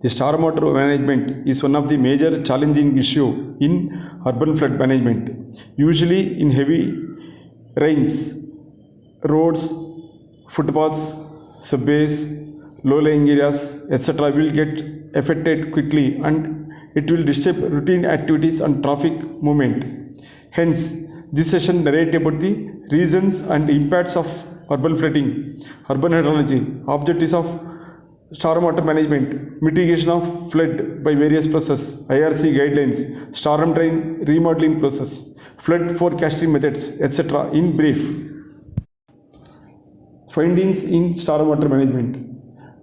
The stormwater management is one of the major challenging issue in urban flood management. Usually in heavy rains, roads, footpaths, subways, low-lying areas, etc. will get affected quickly and it will disturb routine activities and traffic movement. Hence, this session narrates about the reasons and impacts of urban flooding, urban hydrology, objectives of stormwater management, mitigation of flood by various processes, IRC guidelines, storm drain remodeling process, flood forecasting methods, etc. In brief. Findings in stormwater management.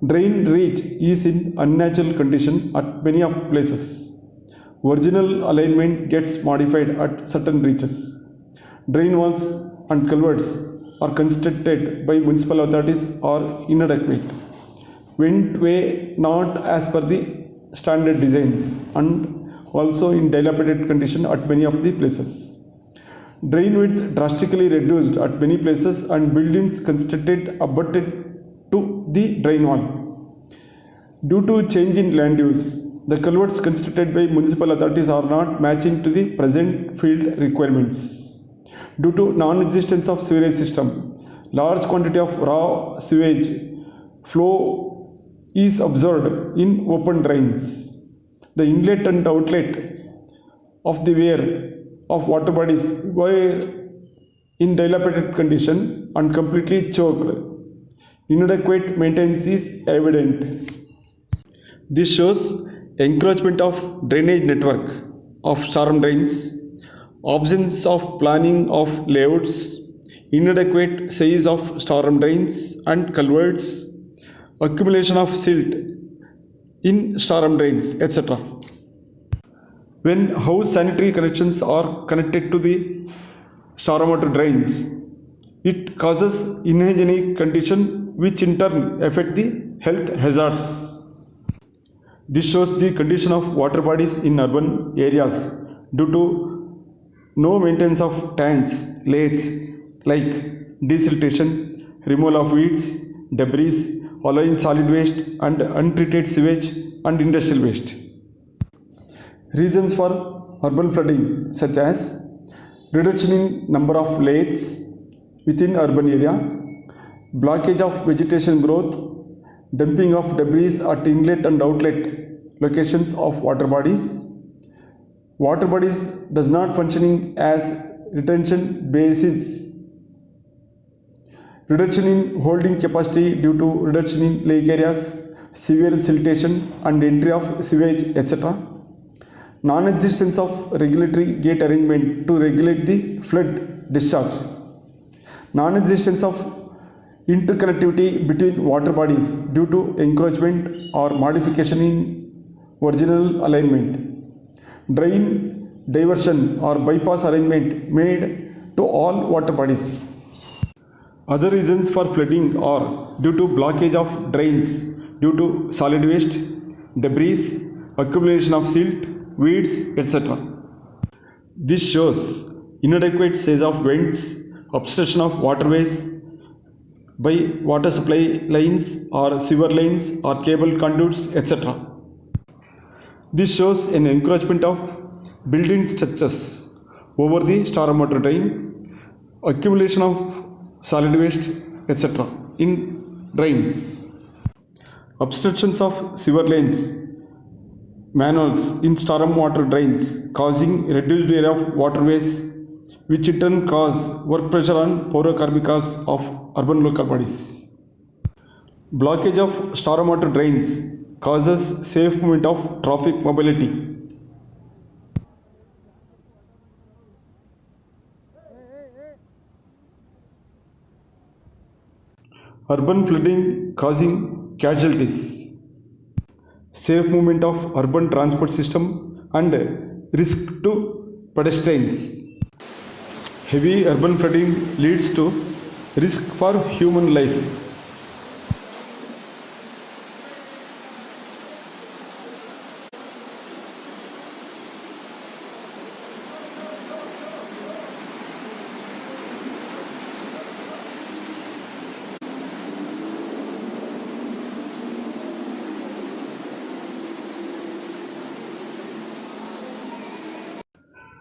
Drain reach is in unnatural condition at many of places. Original alignment gets modified at certain reaches. Drain walls and culverts are constructed by municipal authorities or inadequate. Went way not as per the standard designs and also in dilapidated condition at many of the places. Drain width drastically reduced at many places and buildings constructed abutted to the drain wall. Due to change in land use, the culverts constructed by municipal authorities are not matching to the present field requirements. Due to non-existence of sewerage system, large quantity of raw sewage flow is observed in open drains. The inlet and outlet of the weir of water bodies were in dilapidated condition and completely choked. Inadequate maintenance is evident. This shows encroachment of drainage network of storm drains, absence of planning of layouts, inadequate size of storm drains and culverts, accumulation of silt in storm drains, etc. When house sanitary connections are connected to the stormwater drains, it causes unhygienic condition which in turn affect the health hazards. This shows the condition of water bodies in urban areas due to no maintenance of tanks, lathes like desiltation, removal of weeds, debris, allowing solid waste and untreated sewage and industrial waste. Reasons for urban flooding such as reduction in number of lakes within urban area, blockage of vegetation growth, dumping of debris at inlet and outlet locations of water bodies does not functioning as retention basins, reduction in holding capacity due to reduction in lake areas, severe siltation and entry of sewage, etc. Non-existence of regulatory gate arrangement to regulate the flood discharge. Non-existence of interconnectivity between water bodies due to encroachment or modification in original alignment. Drain diversion or bypass arrangement made to all water bodies. Other reasons for flooding are due to blockage of drains due to solid waste, debris, accumulation of silt, weeds, etc. This shows inadequate size of vents, obstruction of waterways by water supply lines or sewer lines or cable conduits, etc. This shows an encroachment of building structures over the stormwater drain, accumulation of solid waste, etc. in drains. Obstructions of sewer lanes, manholes in stormwater drains causing reduced area of waterways which in turn cause work pressure on porocarpicas of urban local bodies. Blockage of stormwater drains causes safe movement of traffic mobility. Urban flooding causing casualties. Safe movement of urban transport system and risk to pedestrians. Heavy urban flooding leads to risk for human life.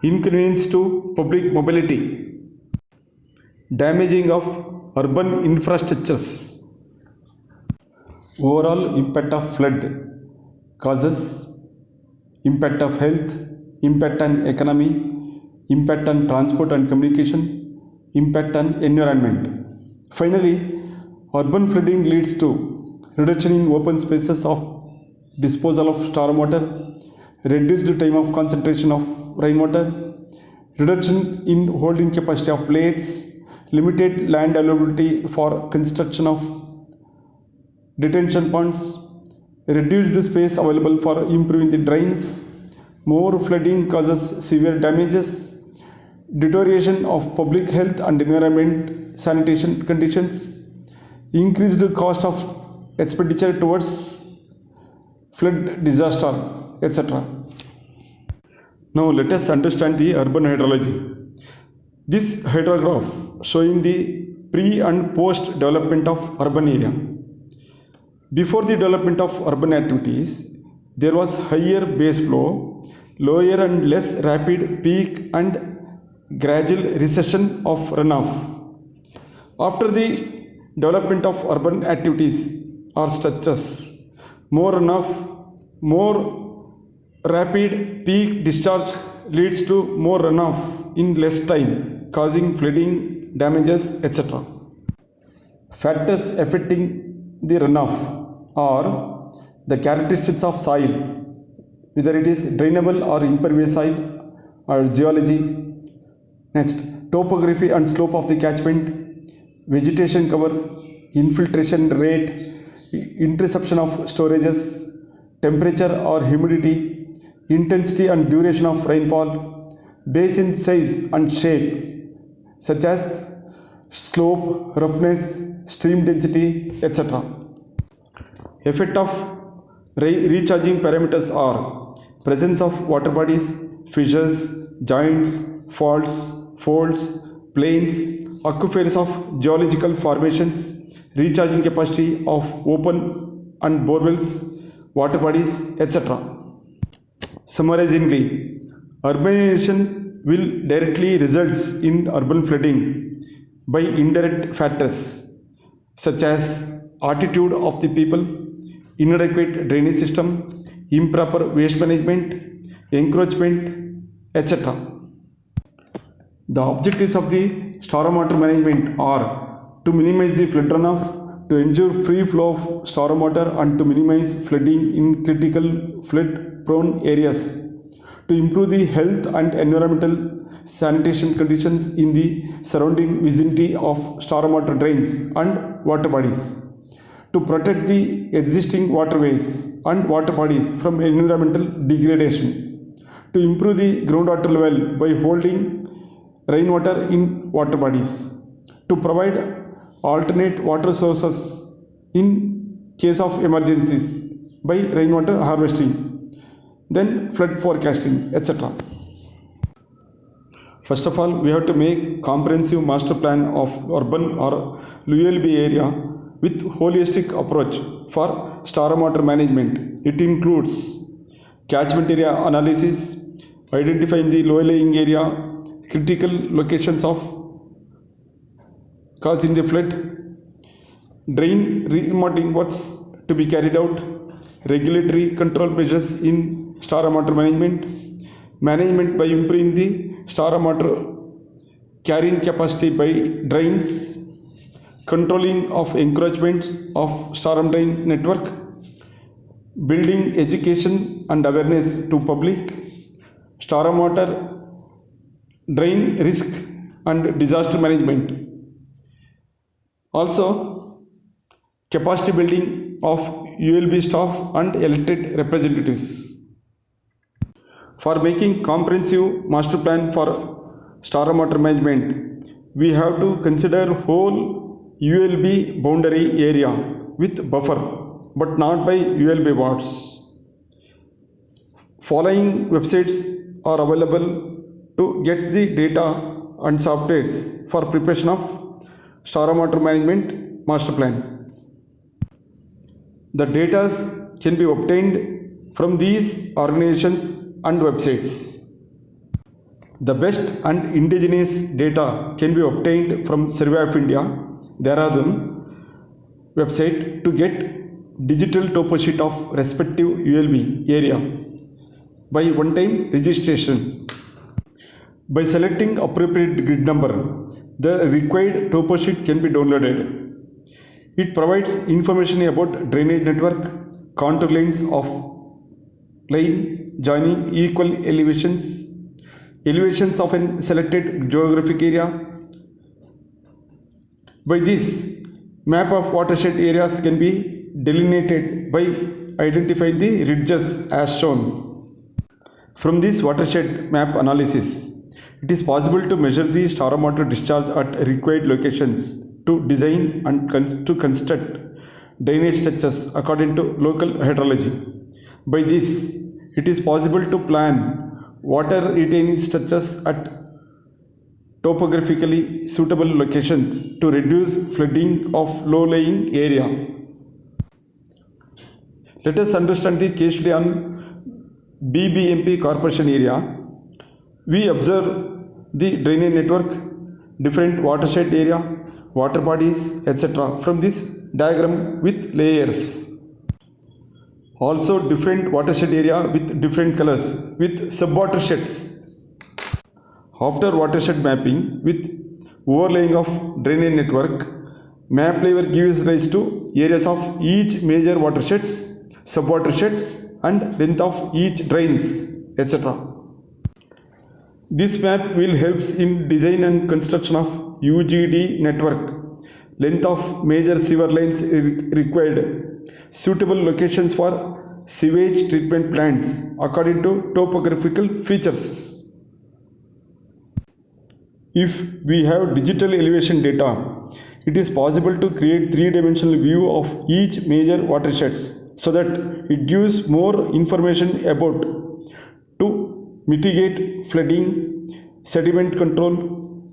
inconvenience to public mobility, damaging of urban infrastructures, overall impact of flood causes, impact of health, impact on economy, impact on transport and communication, impact on environment. Finally, urban flooding leads to reduction in open spaces of disposal of stormwater, reduced time of concentration of rainwater, reduction in holding capacity of lakes, limited land availability for construction of detention ponds, reduced space available for improving the drains, more flooding causes severe damages, deterioration of public health and environment sanitation conditions, increased cost of expenditure towards flood disaster, etc. Now let us understand the urban hydrology. This hydrograph showing the pre and post development of urban area. Before the development of urban activities, there was higher base flow, lower and less rapid peak and gradual recession of runoff. After the development of urban activities or structures, more runoff, more rapid peak discharge leads to more runoff in less time, causing flooding, damages, etc. Factors affecting the runoff are the characteristics of soil, whether it is drainable or impervious soil, or geology. Next, topography and slope of the catchment, vegetation cover, infiltration rate, interception of storages, temperature or humidity, intensity and duration of rainfall, basin size and shape, such as slope, roughness, stream density, etc. Effect of recharging parameters are presence of water bodies, fissures, joints, faults, folds, plains, aquifers of geological formations, recharging capacity of open and borewells, water bodies, etc. Summarizingly, urbanization will directly results in urban flooding by indirect factors such as attitude of the people, inadequate drainage system, improper waste management, encroachment, etc. The objectives of the stormwater management are to minimize the flood runoff, to ensure free flow of stormwater and to minimize flooding in critical flood prone areas, to improve the health and environmental sanitation conditions in the surrounding vicinity of stormwater drains and water bodies, to protect the existing waterways and water bodies from environmental degradation, to improve the groundwater level by holding rainwater in water bodies, to provide alternate water sources in case of emergencies by rainwater harvesting, then flood forecasting, etc. First of all, we have to make comprehensive master plan of urban or ULB area with holistic approach for stormwater management. It includes catchment area analysis, identifying the low-lying area, critical locations of causing the flood, drain remodeling works to be carried out, regulatory control measures in stormwater management, management by improving the stormwater carrying capacity by drains, controlling of encroachments of storm drain network, building education and awareness to public, stormwater drain risk and disaster management. Also, capacity building of ULB staff and elected representatives. For making comprehensive master plan for stormwater management, we have to consider whole ULB boundary area with buffer, but not by ULB wards. Following websites are available to get the data and softwares for preparation of stormwater management master plan. The data can be obtained from these organizations and websites. The best and indigenous data can be obtained from Survey of India, Dehradun website to get digital topo sheet of respective ULB area by one-time registration. By selecting appropriate grid number, the required topo sheet can be downloaded. It provides information about drainage network, contour lines of line joining equal elevations, elevations of a selected geographic area. By this, map of watershed areas can be delineated by identifying the ridges as shown. From this watershed map analysis, it is possible to measure the stormwater discharge at required locations to design and to construct drainage structures according to local hydrology. By this, it is possible to plan water retaining structures at topographically suitable locations to reduce flooding of low-lying area. Let us understand the case study on BBMP Corporation area. We observe the drainage network, different watershed area, water bodies, etc. from this diagram with layers. Also different watershed area with different colors with subwatersheds. After watershed mapping with overlaying of drainage network, map layer gives rise to areas of each major watersheds, subwatersheds and length of each drains, etc. This map will help in design and construction of UGD network, length of major sewer lines required, suitable locations for sewage treatment plants according to topographical features. If we have digital elevation data, it is possible to create three-dimensional view of each major watersheds so that it gives more information about to mitigate flooding, sediment control,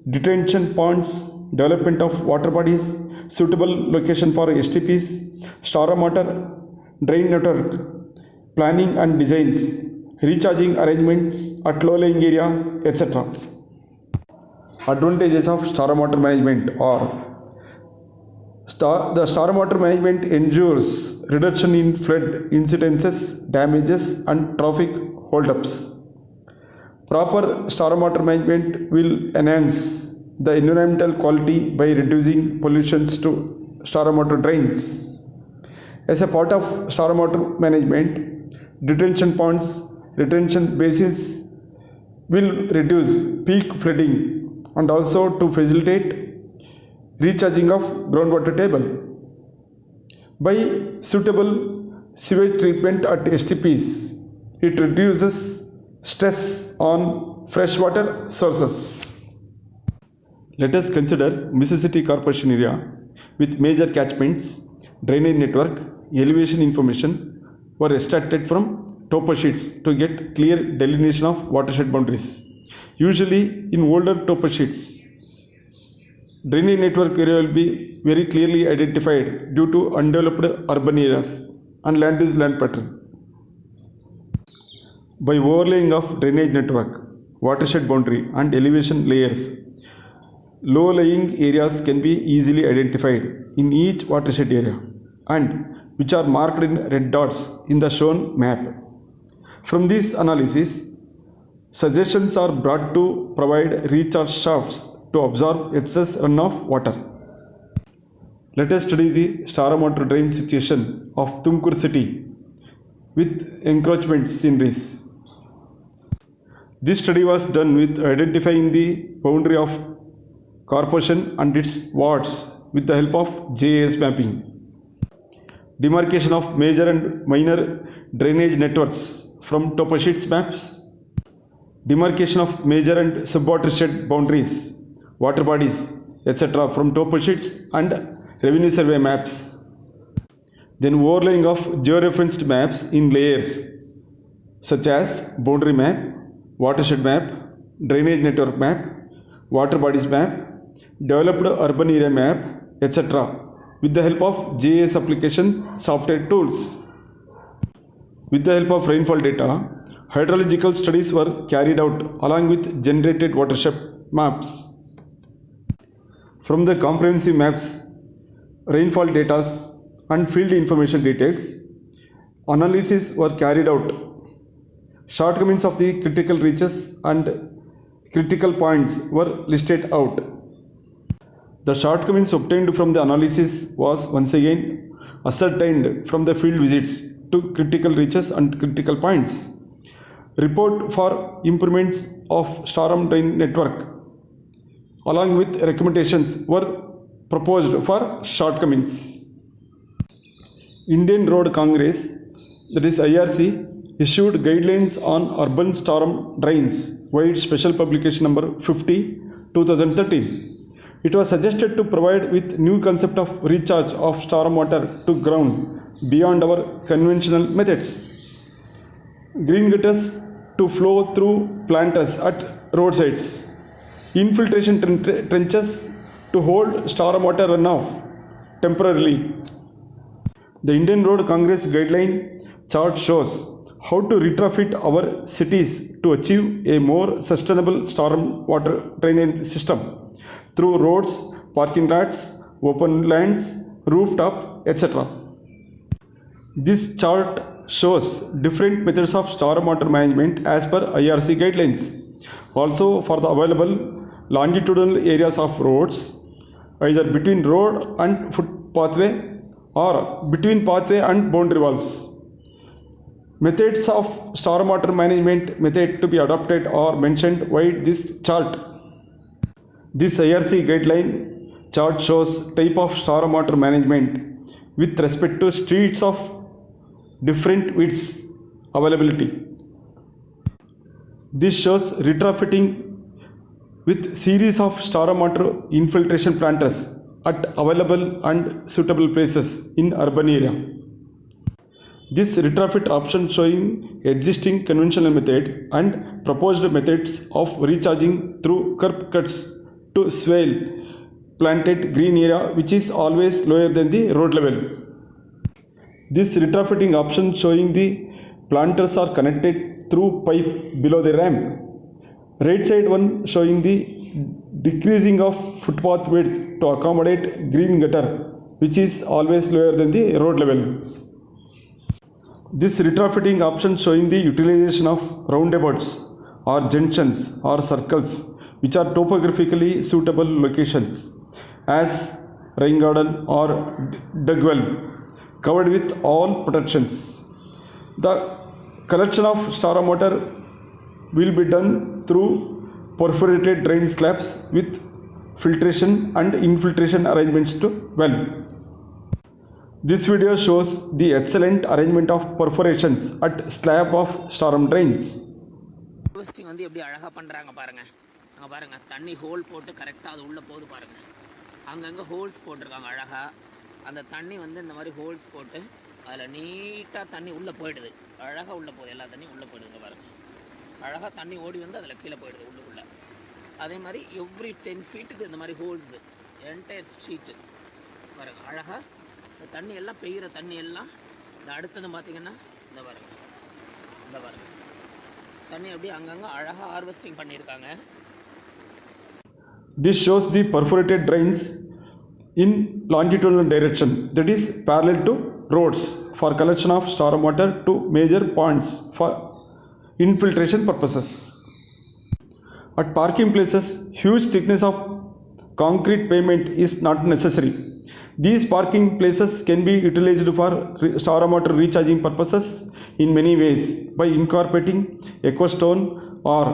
detention ponds, development of water bodies, suitable location for STPs, stormwater drain network, planning and designs, recharging arrangements at low-lying area, etc. Advantages of stormwater management are the stormwater management ensures reduction in flood incidences, damages and traffic holdups. Proper stormwater management will enhance the environmental quality by reducing pollutions to stormwater drains. As a part of stormwater management, detention ponds, retention basins will reduce peak flooding and also to facilitate recharging of groundwater table. By suitable sewage treatment at STPs, it reduces stress on freshwater sources. Let us consider Mississippi Corporation area with major catchments, drainage network, elevation information were extracted from topo sheets to get clear delineation of watershed boundaries. Usually in older topo sheets, drainage network area will be very clearly identified due to undeveloped urban areas and land use land pattern. By overlaying of drainage network, watershed boundary and elevation layers, low-lying areas can be easily identified in each watershed area and which are marked in red dots in the shown map. From this analysis, suggestions are brought to provide recharge shafts to absorb excess runoff water. Let us study the stormwater drain situation of Tumkur city with encroachment sceneries. This study was done with identifying the boundary of corporation and its wards with the help of JAS mapping. Demarcation of major and minor drainage networks from topo sheets maps. Demarcation of major and subwatershed boundaries, water bodies, etc. from topo sheets and revenue survey maps. Then overlaying of georeferenced maps in layers such as boundary map, watershed map, drainage network map, water bodies map, developed urban area map, etc. with the help of JAS application software tools. With the help of rainfall data, Hydrological studies were carried out along with generated watershed maps. From the comprehensive maps, rainfall data and field information details, analysis were carried out. Shortcomings of the critical reaches and critical points were listed out. The shortcomings obtained from the analysis was once again ascertained from the field visits to critical reaches and critical points. Report for improvements of storm drain network along with recommendations were proposed for shortcomings. Indian Road Congress, that is IRC, issued guidelines on urban storm drains via special publication number 50 2013. It was suggested to provide with new concept of recharge of storm water to ground beyond our conventional methods. Green gutters to flow through planters at roadsides. Infiltration trenches to hold storm water runoff temporarily. The Indian Road Congress guideline chart shows how to retrofit our cities to achieve a more sustainable storm water drainage system through roads, parking lots, open lands, rooftop, etc. This chart shows different methods of stormwater management as per IRC guidelines. Also for the available longitudinal areas of roads, either between road and footpathway or between pathway and boundary walls. Methods of stormwater management method to be adopted are mentioned via this chart. This IRC guideline chart shows type of stormwater management with respect to streets of different widths availability. This shows retrofitting with series of stormwater infiltration planters at available and suitable places in urban area. This retrofit option showing existing conventional method and proposed methods of recharging through curb cuts to swale planted green area which is always lower than the road level. This retrofitting option showing the planters are connected through pipe below the ramp. Right side one showing the decreasing of footpath width to accommodate green gutter which is always lower than the road level. This retrofitting option showing the utilization of roundabouts or junctions or circles which are topographically suitable locations as rain garden or dug well covered with all protections. The collection of stormwater will be done through perforated drain slabs with filtration and infiltration arrangements to well. This video shows the excellent arrangement of perforations at slab of storm drains. Harvesting வந்து எப்படி அழகாக பண்ணுறாங்க பாருங்கள். அங்கே பாருங்கள், தண்ணி whole போட்டு கரெக்டாக அது உள்ளே போகுது பாருங்கள். அங்கங்கே ஹோல்ஸ் போட்டிருக்காங்க அழகாக. அந்த தண்ணி வந்து இந்த மாதிரி ஹோல்ஸ் போட்டு அதில் நீட்டாக தண்ணி உள்ளே போயிடுது. அழகாக உள்ளே போகுது, எல்லா தண்ணியும் உள்ளே போயிடுதுங்க பாருங்கள். அழகாக தண்ணி ஓடி வந்து அதில் கீழே போயிடுது உள்ளுக்குள்ளே. அதே மாதிரி எவ்ரி 10 ஃபீட்டுக்கு இந்த மாதிரி ஹோல்ஸு என்டையர் ஸ்ட்ரீட்டு பாருங்கள். அழகாக இந்த தண்ணி எல்லாம் பெய்கிற தண்ணி எல்லாம் இந்த அடுத்தது பார்த்திங்கன்னா இந்த பாருங்கள், இந்த பாருங்கள் தண்ணி அப்படியே அங்கங்கே அழகாக ஹார்வெஸ்டிங் பண்ணியிருக்காங்க. This shows the perforated drains in longitudinal direction, that is parallel to roads, for collection of storm water to major ponds for infiltration purposes. At parking places, huge thickness of concrete pavement is not necessary. These parking places can be utilized for stormwater recharging purposes in many ways by incorporating aquastone or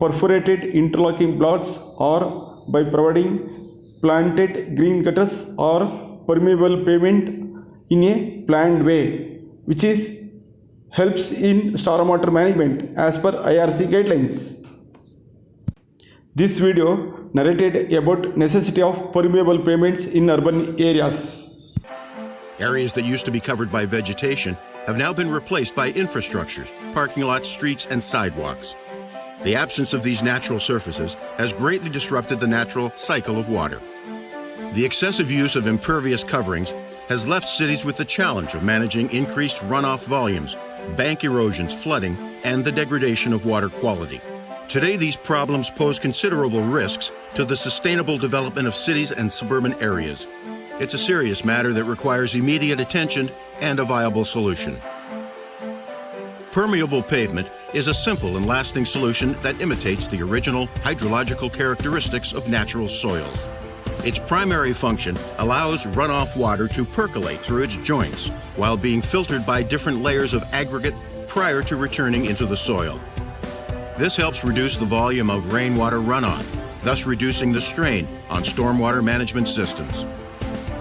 perforated interlocking blocks or by providing planted green gutters or permeable pavement in a planned way, which is helps in stormwater management as per IRC guidelines. This video narrated about necessity of permeable pavements in urban areas. Areas that used to be covered by vegetation have now been replaced by infrastructures, parking lots, streets, and sidewalks. The absence of these natural surfaces has greatly disrupted the natural cycle of water. The excessive use of impervious coverings has left cities with the challenge of managing increased runoff volumes bank erosions, flooding, and the degradation of water quality. Today, these problems pose considerable risks to the sustainable development of cities and suburban areas. It's a serious matter that requires immediate attention and a viable solution. Permeable pavement is a simple and lasting solution that imitates the original hydrological characteristics of natural soils. Its primary function allows runoff water to percolate through its joints while being filtered by different layers of aggregate prior to returning into the soil. This helps reduce the volume of rainwater runoff, thus reducing the strain on stormwater management systems.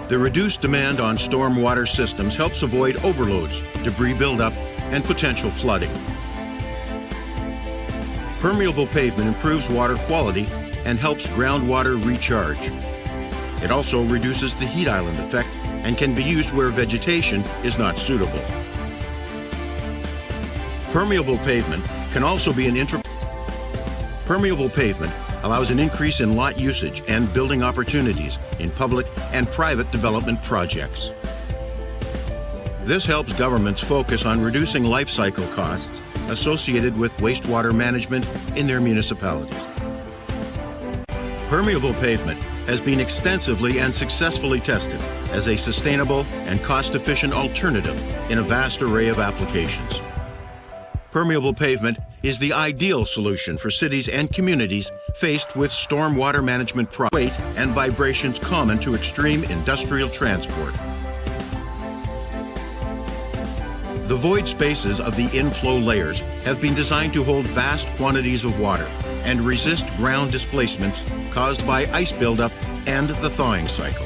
The reduced demand on stormwater systems helps avoid overloads, debris buildup, and potential flooding. Permeable pavement improves water quality and helps groundwater recharge. It also reduces the heat island effect and can be used where vegetation is not suitable. Permeable pavement can also be Permeable pavement allows an increase in lot usage and building opportunities in public and private development projects. This helps governments focus on reducing life cycle costs associated with wastewater management in their municipalities. Permeable pavement has been extensively and successfully tested as a sustainable and cost-efficient alternative in a vast array of applications. Permeable pavement is the ideal solution for cities and communities faced with stormwater management weight and vibrations common to extreme industrial transport. The void spaces of the inflow layers have been designed to hold vast quantities of water and resist ground displacements caused by ice buildup and the thawing cycle.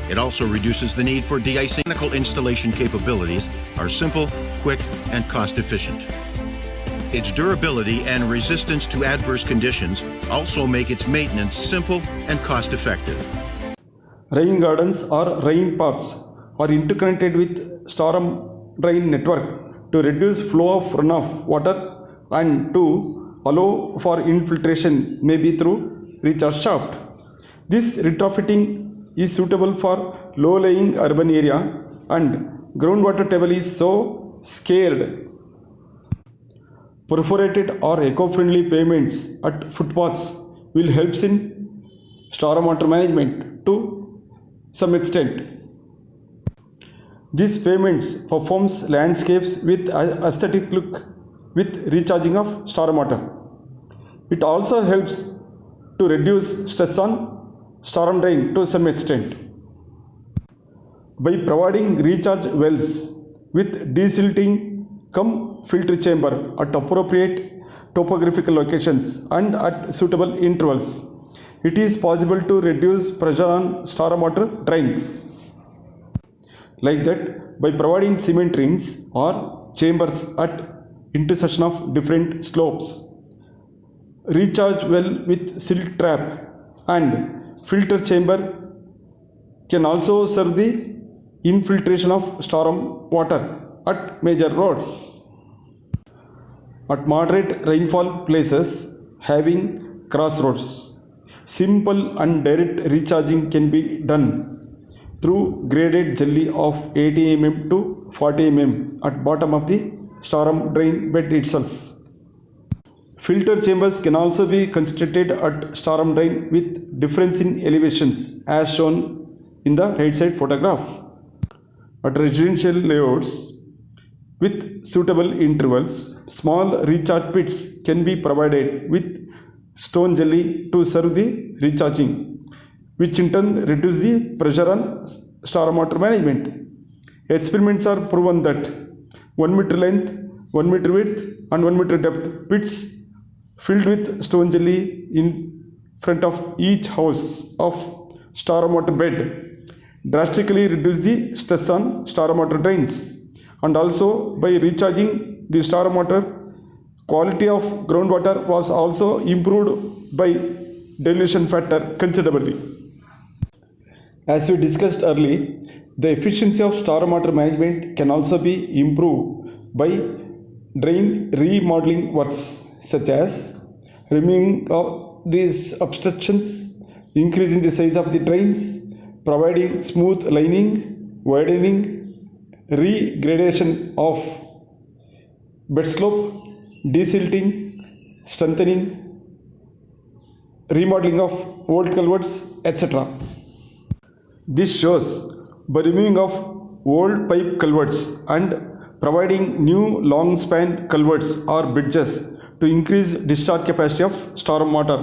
It also reduces the need for de-icing. Mechanical installation capabilities are simple, quick, and cost-efficient. Its durability and resistance to adverse conditions also make its maintenance simple and cost-effective. Rain gardens or rain parks are interconnected with storm drain network to reduce flow of runoff water and to allow for infiltration, maybe through recharge shaft. This retrofitting is suitable for low-lying urban area and groundwater table is so scarred. Perforated or eco-friendly pavements at footpaths will help in stormwater management to some extent. These pavements performs landscapes with aesthetic look with recharging of stormwater. It also helps to reduce stress on storm drain to some extent. By providing recharge wells with desilting cum filter chamber at appropriate topographical locations and at suitable intervals, it is possible to reduce pressure on stormwater drains. Like that, by providing cement rings or chambers at intersection of different slopes, recharge well with silt trap and filter chamber can also serve the infiltration of storm water at major roads. At moderate rainfall places having crossroads, simple and direct recharging can be done through graded jelly of 80 mm to 40 mm at bottom of the storm drain bed itself. Filter chambers can also be constructed at storm drain with difference in elevations as shown in the right side photograph. At residential layouts with suitable intervals, small recharge pits can be provided with stone jelly to serve the recharging, which in turn reduce the pressure on stormwater management. Experiments are proven that 1 meter length, 1 meter width and 1 meter depth pits filled with stone jelly in front of each house of stormwater bed drastically reduce the stress on stormwater drains, and also by recharging the stormwater, quality of groundwater was also improved by dilution factor considerably. As we discussed earlier, the efficiency of stormwater management can also be improved by drain remodeling works such as removing these obstructions, increasing the size of the drains, providing smooth lining, widening, regradation of bed slope, desilting, strengthening, remodeling of old culverts, etc. This shows by removing of old pipe culverts and providing new long span culverts or bridges to increase discharge capacity of storm water.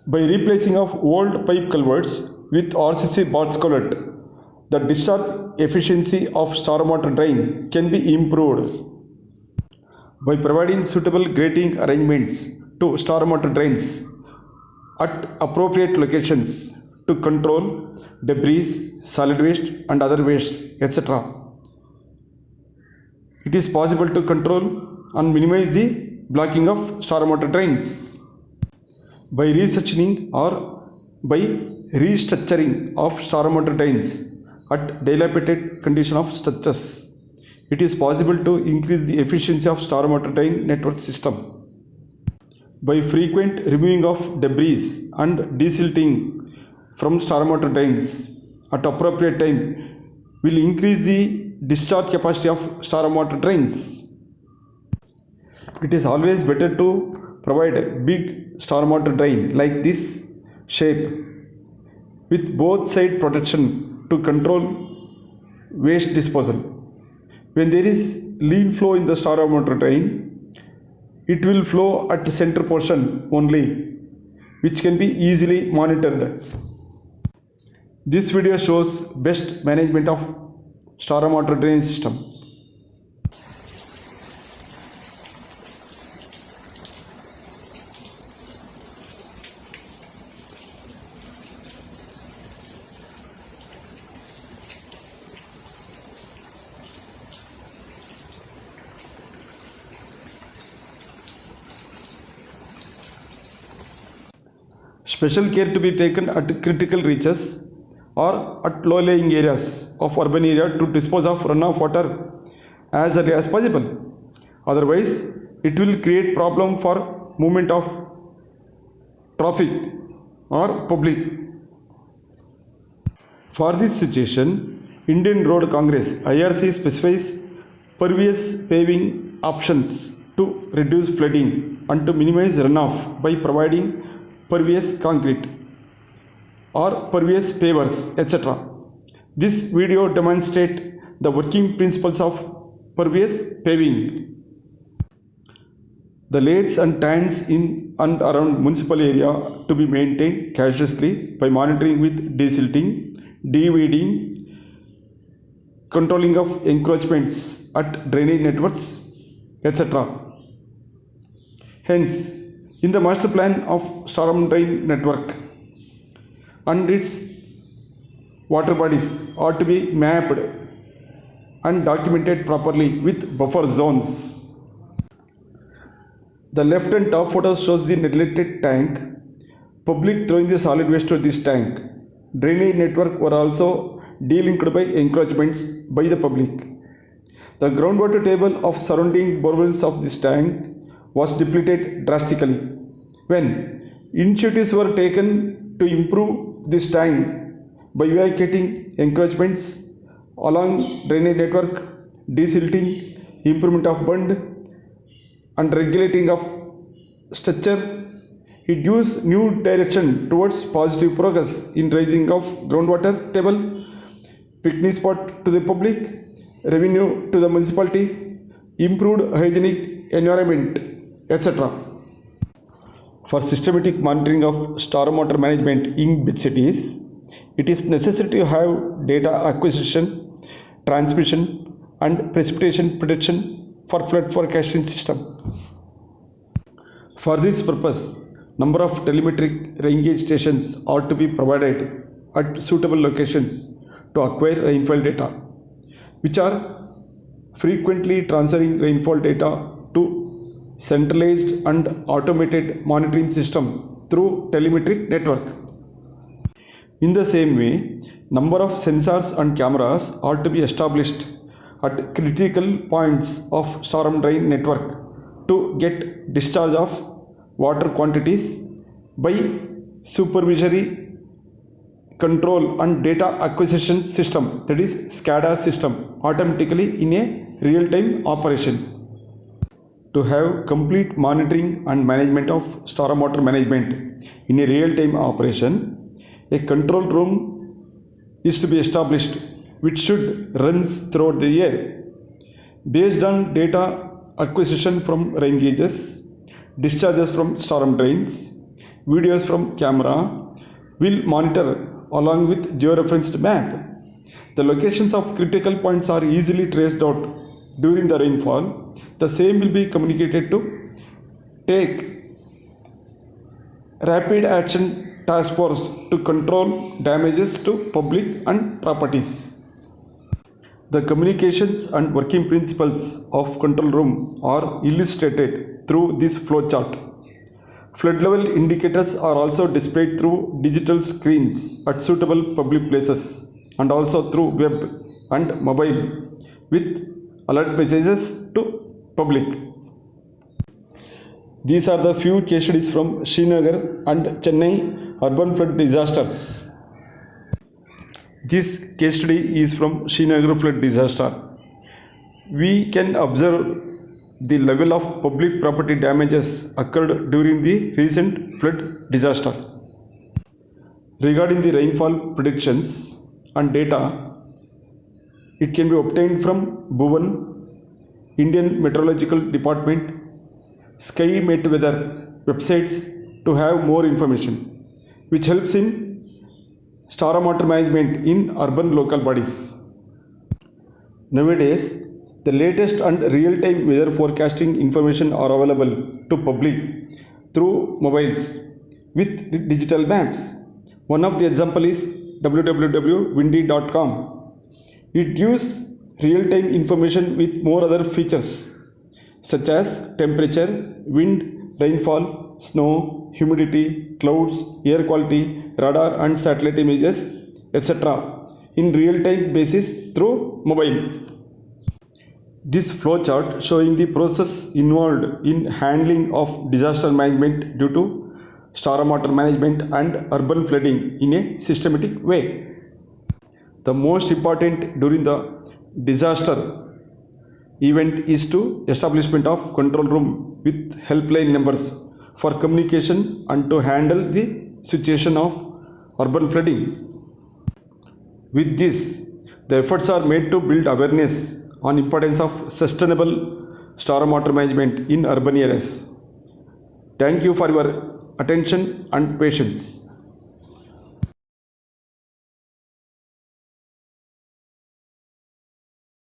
By replacing of old pipe culverts with RCC box culvert, the discharge efficiency of stormwater drain can be improved. By providing suitable grading arrangements to stormwater drains at appropriate locations to control debris, solid waste and other wastes, etc. It is possible to control and minimize the blocking of stormwater drains. By researching or by restructuring of stormwater drains at dilapidated condition of structures, it is possible to increase the efficiency of stormwater drain network system. By frequent removing of debris and desilting from stormwater drains at appropriate time will increase the discharge capacity of stormwater drains. It is always better to provide a big stormwater drain like this shape with both side protection to control waste disposal. When there is lean flow in the stormwater drain, it will flow at the center portion only, which can be easily monitored. This video shows best management of stormwater drain system. Special care to be taken at critical reaches or at low-lying areas of urban area to dispose of runoff water as early as possible. Otherwise, it will create problem for movement of traffic or public. For this situation, Indian Road Congress IRC specifies pervious paving options to reduce flooding and to minimize runoff by providing pervious concrete or pervious pavers, etc. This video demonstrates the working principles of pervious paving. The lanes and tanks in and around municipal area to be maintained cautiously by monitoring with desilting, de-weeding, controlling of encroachments at drainage networks, etc. Hence, in the master plan of storm drain network and its water bodies are to be mapped and documented properly with buffer zones. The left and top photo shows the neglected tank, public throwing the solid waste to this tank. Drainage network were also delinked by encroachments by the public. The groundwater table of surrounding borewells of this tank was depleted drastically. When initiatives were taken to improve this tank by evacuating encroachments along drainage network, desilting, improvement of bund and regulating of structure, it gives new direction towards positive progress in raising of groundwater table, picnic spot to the public, revenue to the municipality, improved hygienic environment, etc. For systematic monitoring of stormwater management in big cities, it is necessary to have data acquisition, transmission and precipitation prediction for flood forecasting system. For this purpose, number of telemetric rain gauge stations are to be provided at suitable locations to acquire rainfall data, which are frequently transferring rainfall data to centralized and automated monitoring system through telemetric network. In the same way, number of sensors and cameras are to be established at critical points of storm drain network to get discharge of water quantities by supervisory control and data acquisition system, that is SCADA system, automatically in a real-time operation. to have complete monitoring and management of stormwater management in a real-time operation, a control room is to be established which should run throughout the year. Based on data acquisition from rain gauges, discharges from storm drains, videos from camera will monitor along with georeferenced map. The locations of critical points are easily traced out during the rainfall. The same will be communicated to take rapid action task force to control damages to public and properties. The communications and working principles of control room are illustrated through this flow chart. Flood level indicators are also displayed through digital screens at suitable public places and also through web and mobile with alert messages to public. These are the few case studies from Srinagar and Chennai urban flood disasters. This case study is from Srinagar flood disaster. We can observe the level of public property damages occurred during the recent flood disaster. Regarding the rainfall predictions and data, it can be obtained from Bhuvan, Indian Meteorological Department, Sky Met Weather websites to have more information, which helps in stormwater management in urban local bodies. Nowadays, the latest and real-time weather forecasting information are available to public through mobiles with digital maps. One of the example is www.windy.com. It gives real-time information with more other features such as temperature, wind, rainfall, snow, humidity, clouds, air quality, radar and satellite images, etc. in real-time basis through mobile. This flowchart showing the process involved in handling of disaster management due to stormwater management and urban flooding in a systematic way. The most important during the disaster event is to establishment of control room with helpline numbers for communication and to handle the situation of urban flooding. With this, the efforts are made to build awareness on importance of sustainable stormwater management in urban areas. Thank you for your attention and patience.